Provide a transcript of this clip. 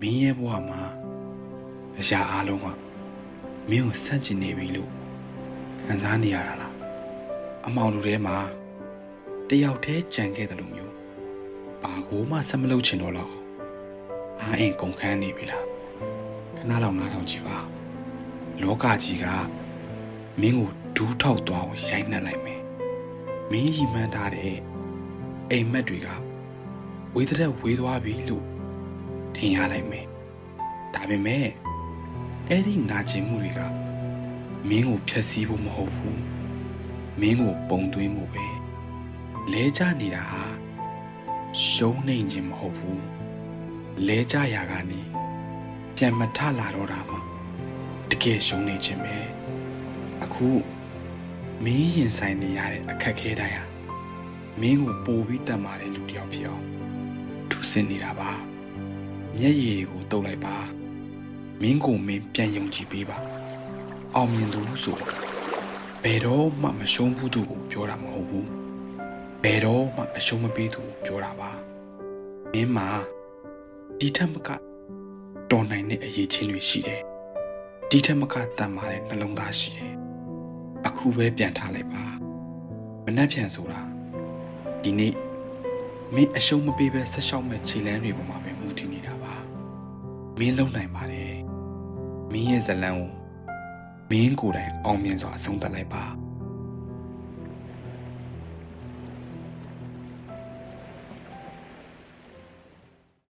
မင်းရဲ့ဘဝမှာအရာအလုံးကမင်းကိုဆန့်ကျင်နေပြီလို့ခံစားနေရတာလားအမောင်လူထဲမှာတယောက်တည်းကြံခဲ့တယ်လို့မျိုးဘာကိုမှဆက်မလုပ်ချင်တော့လောက်အားအင်ကုန်ခန်းနေပြီလားခဏလောက်နားထောင်ကြည့်ပါလောကကြီးကမင်းကိုဒူးထောက်သွားအောင်ရိုက်နှက်လိုက်မယ်မင်းရီမှန်းထားတဲ့အိမ်မက်တွေကဝေးတဲ့ဝေးသွားပြီလို့ထင်ရလိုက်မယ်ဒါပေမဲ့အဲ့ဒီနာကျင်မှုတွေကမင်းကိုဖျက်ဆီးဖို့မဟုတ်ဘူးမင်းကိုပုံသွင်းမှုပဲလဲကျနေတာဟာရှုံးနေခြင်းမဟုတ်ဘူးလဲကျရာကနေပြန်မထလာတော့တာမှတကယ်ရှုံးနေခြင်းပဲအခုမင်းရင်ဆိုင်နေရတဲ့အခက်ခဲတိုင်းဟာမင်းကိုပိုပြီးတတ်မာတဲ့လူတစ်ယောက်ဖြစ်အောင်ထူးဆင်းနေတာပါမျက်ရည်တွေကိုတုပ်လိုက်ပါမင်းကိုမင်းပြန်ယုံကြည်ပေးပါအောင်မြင်သူဆိုဘယ်တော့မှမရှုံးဘူးသူကိုပြောတာမဟုတ်ဘူးဘယ်တော့မှအရှုံးမပေးသူကိုပြောတာပါမင်းမှာဒီထက်မကတော်နိုင်တဲ့အရေးချင်းတွေရှိတယ်ဒီထက်မကတန်မာတဲ့နှလုံးသားရှိတယ်အခုပဲပြန်ထားလိုက်ပါမနှက်ပြန်ဆိုတာဒီနေ့မင်းအရှုံးမပေးပဲဆက်ရှောက်မဲ့ခြေလမ်းတွေပေါ်မှာပဲမူတည်နေတာပါမင်းလုံနိုင်ပါတယ်မင်းရဲ့ဇလံကိုမင်းကိုယ်တိုင်အောင်မြင်စွာအဆုံးသတ်လိုက်ပါ